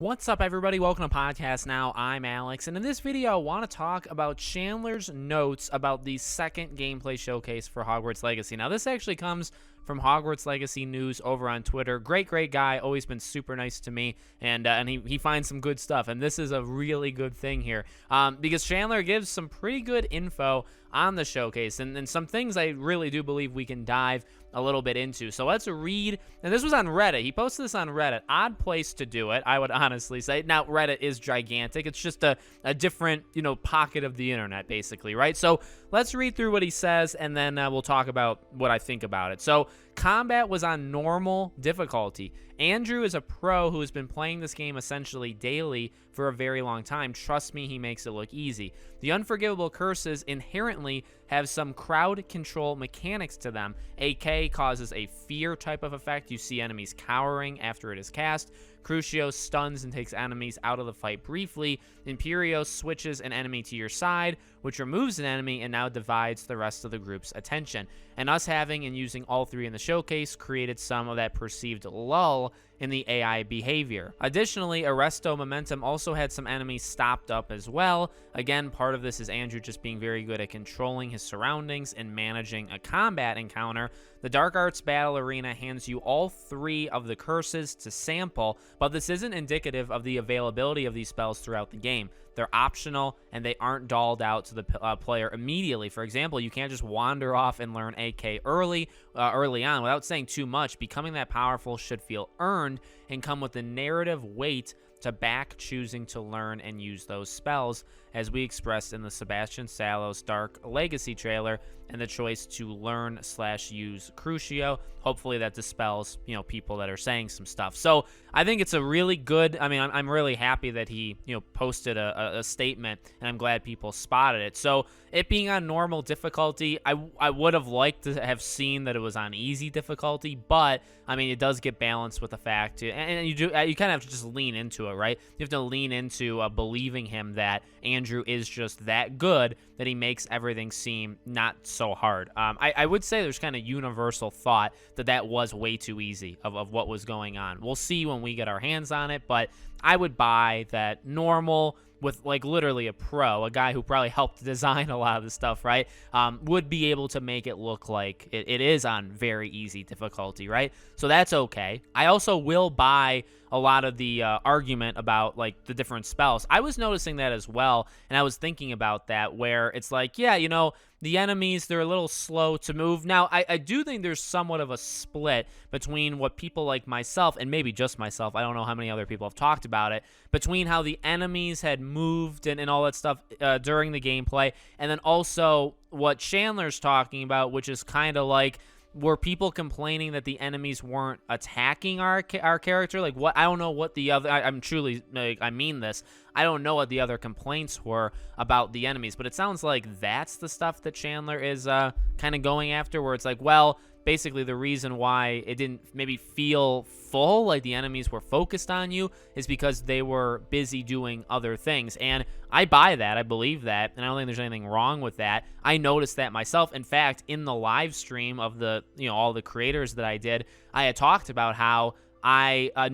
What's up, everybody? Welcome to Podcast Now. I'm Alex, and in this video, I want to talk about Chandler's notes about the second gameplay showcase for Hogwarts Legacy. Now, this actually comes from Hogwarts Legacy News over on Twitter. Great guy, always been super nice to me, and he finds some good stuff, and this is a really good thing here because Chandler gives some pretty good info on the showcase and some things I really do believe we can dive a little bit into. So let's read, and this was on Reddit. He posted this on Reddit. Odd place to do it, I would honestly say. Now, Reddit is gigantic. It's just a different, pocket of the internet, basically, right? So let's read through what he says, and then we'll talk about what I think about it. So combat was on normal difficulty. Andrew is a pro who has been playing this game essentially daily for a very long time. Trust me, he makes it look easy. The unforgivable curses inherently have some crowd control mechanics to them. AK causes a fear type of effect. You see enemies cowering after it is cast. Crucio stuns and takes enemies out of the fight briefly. Imperio switches an enemy to your side, which removes an enemy and now divides the rest of the group's attention. And us having and using all three in the showcase created some of that perceived lull in the AI behavior. Additionally, Arresto Momentum also had some enemies stopped up as well. Again, part of this is Andrew just being very good at controlling his surroundings and managing a combat encounter. The Dark Arts Battle Arena hands you all three of the curses to sample, but this isn't indicative of the availability of these spells throughout the game. They're optional, and they aren't dolled out to the player immediately. For example, you can't just wander off and learn AK early on. Without saying too much, becoming that powerful should feel earned and come with the narrative weight to back choosing to learn and use those spells, as we expressed in the Sebastian Salos Dark Legacy trailer, and the choice to learn/use Crucio. Hopefully that dispels, people that are saying some stuff. So I think it's a really good, I'm really happy that he, posted a statement, and I'm glad people spotted it. So it being on normal difficulty, I would have liked to have seen that it was on easy difficulty, but it does get balanced with the fact, and you kind of have to just lean into it, right? You have to lean into believing him that Andrew is just that good that he makes everything seem not so hard. I would say there's kind of universal thought that was way too easy of what was going on. We'll see when we get our hands on it, but I would buy that normal with literally a pro, a guy who probably helped design a lot of the stuff, right, would be able to make it look like it is on very easy difficulty, right? So that's okay. I also will buy a lot of the argument about the different spells. I was noticing that as well, and I was thinking about that, where it's the enemies, they're a little slow to move. Now, I do think there's somewhat of a split between what people like myself, and maybe just myself, I don't know how many other people have talked about it, between how the enemies had moved and all that stuff during the gameplay, and then also what Chandler's talking about, which is kind of were people complaining that the enemies weren't attacking our character? What? I don't know what the other. I'm truly. I mean this. I don't know what the other complaints were about the enemies, but it sounds like that's the stuff that Chandler is kind of going after, where it's well, basically the reason why it didn't maybe feel full, like the enemies were focused on you, is because they were busy doing other things. And I buy that. I believe that. And I don't think there's anything wrong with that. I noticed that myself. In fact, in the live stream of the, all the creators that I did, I had talked about how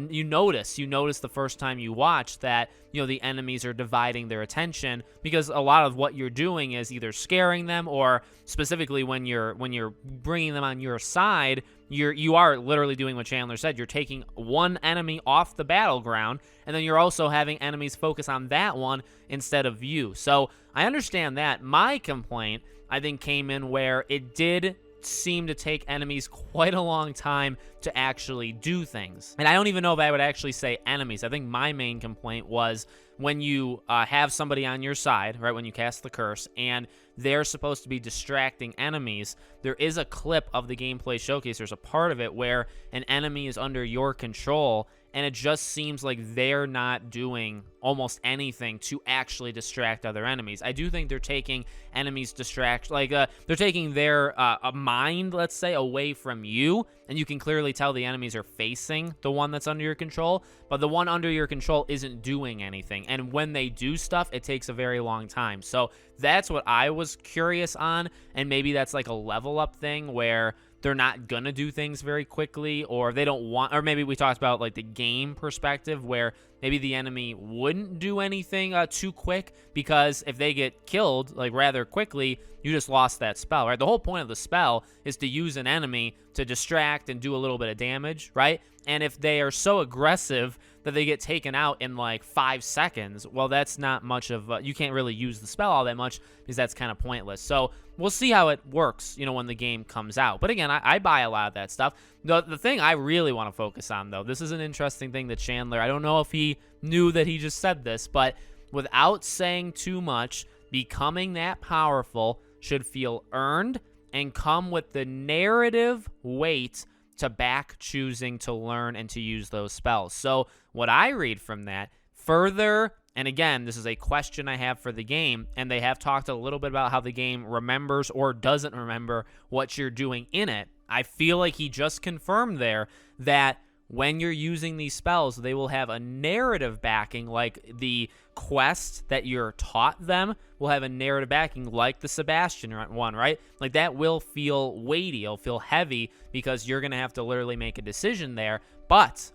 you notice the first time you watch that, the enemies are dividing their attention, because a lot of what you're doing is either scaring them, or specifically when you're bringing them on your side, you are literally doing what Chandler said. You're taking one enemy off the battleground, and then you're also having enemies focus on that one instead of you. So I understand that. My complaint, I think, came in where it did seem to take enemies quite a long time to actually do things. And I don't even know if I would actually say enemies. I think my main complaint was when you have somebody on your side, right, when you cast the curse, and they're supposed to be distracting enemies. There is a clip of the gameplay showcase, there's a part of it where an enemy is under your control, and it just seems like they're not doing almost anything to actually distract other enemies. I do think they're taking enemies they're taking their mind, let's say, away from you, and you can clearly tell the enemies are facing the one that's under your control, but the one under your control isn't doing anything, and when they do stuff, it takes a very long time. So that's what I was curious on, and maybe that's a level up thing where they're not gonna do things very quickly, or they don't want, or maybe we talked about like the game perspective where maybe the enemy wouldn't do anything too quick, because if they get killed like rather quickly, you just lost that spell, right? The whole point of the spell is to use an enemy to distract and do a little bit of damage, right? And if they are so aggressive that they get taken out in like 5 seconds, well, that's not much of you can't really use the spell all that much, because that's kind of pointless. So we'll see how it works, you know, when the game comes out. But again, I buy a lot of that stuff. The thing I really want to focus on, though, this is an interesting thing that Chandler, I don't know if he knew that he just said this, but without saying too much, becoming that powerful should feel earned and come with the narrative weight to back choosing to learn and to use those spells. So what I read from that further, and again, this is a question I have for the game, and they have talked a little bit about how the game remembers or doesn't remember what you're doing in it. I feel like he just confirmed there that when you're using these spells, they will have a narrative backing, like the quest that you're taught them will have a narrative backing, like the Sebastian one, right? Like that will feel weighty, it'll feel heavy, because you're going to have to literally make a decision there. But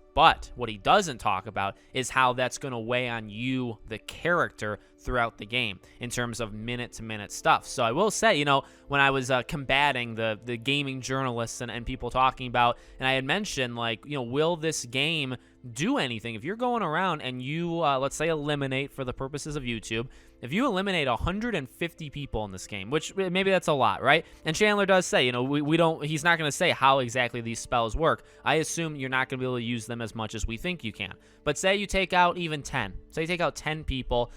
what he doesn't talk about is how that's going to weigh on you, the character, throughout the game in terms of minute-to-minute stuff. So I will say, you know, when I was combating the gaming journalists and people talking about, and I had mentioned, like, you know, will this game do anything? If you're going around and you, let's say, eliminate, for the purposes of YouTube, if you eliminate 150 people in this game, which maybe that's a lot, right? And Chandler does say, you know, we don't, he's not going to say how exactly these spells work. I assume you're not going to be able to use them as much as we think you can. But say you take out even 10. Say you take out 10 people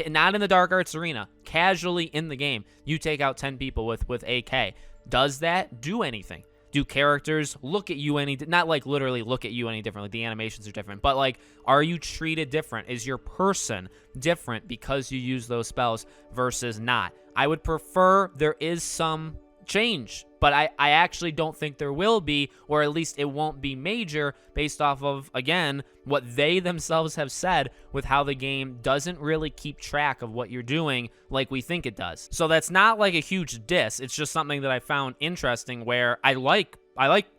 not in the Dark Arts arena, casually in the game. You take out 10 people with AK. Does that do anything? Do characters look at you not like literally look at you any different, like the animations are different, but like, are you treated different? Is your person different because you use those spells versus not? I would prefer there is some change, but I actually don't think there will be, or at least it won't be major, based off of, again, what they themselves have said with how the game doesn't really keep track of what you're doing like we think it does. So that's not like a huge diss. It's just something that I found interesting, where I like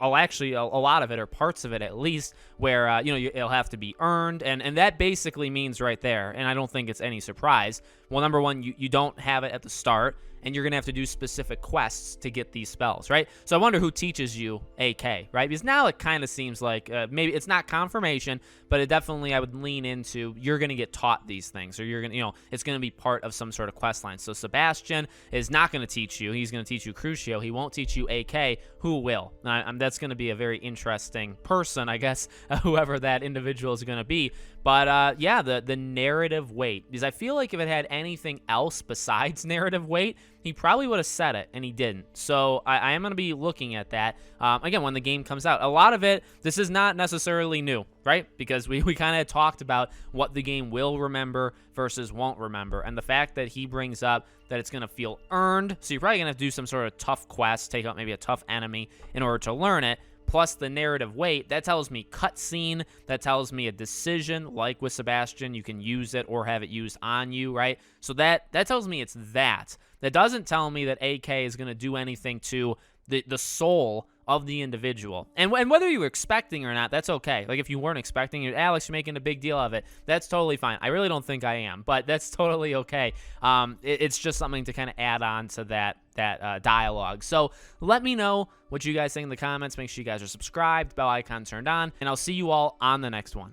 actually a lot of it, or parts of it at least, where you know, it'll have to be earned, and that basically means right there, and I don't think it's any surprise. Well, number one, you don't have it at the start, and you're gonna have to do specific quests to get these spells, right? So I wonder who teaches you AK, right? Because now it kind of seems like maybe it's not confirmation, but it definitely, I would lean into, you're gonna get taught these things, or you're gonna, you know, it's gonna be part of some sort of quest line. So Sebastian is not gonna teach you; he's gonna teach you Crucio. He won't teach you AK. Who will? That's gonna be a very interesting person, I guess, whoever that individual is gonna be. But yeah, the narrative weight, because I feel like if it had anything else besides narrative weight, he probably would have said it, and he didn't. So I am going to be looking at that, again, when the game comes out. A lot of it, this is not necessarily new, right? Because we kind of talked about what the game will remember versus won't remember. And the fact that he brings up that it's going to feel earned, so you're probably going to have to do some sort of tough quest, take out maybe a tough enemy in order to learn it, plus the narrative weight, that tells me cutscene, that tells me a decision, like with Sebastian, you can use it or have it used on you, right? So that tells me it's that. That doesn't tell me that AK is going to do anything to the soul of the individual. And whether you were expecting or not, that's okay. Like, if you weren't expecting it, Alex, you're making a big deal of it, that's totally fine. I really don't think I am, but that's totally okay. It's just something to kind of add on to that dialogue. So let me know what you guys think in the comments. Make sure you guys are subscribed, bell icon turned on, and I'll see you all on the next one.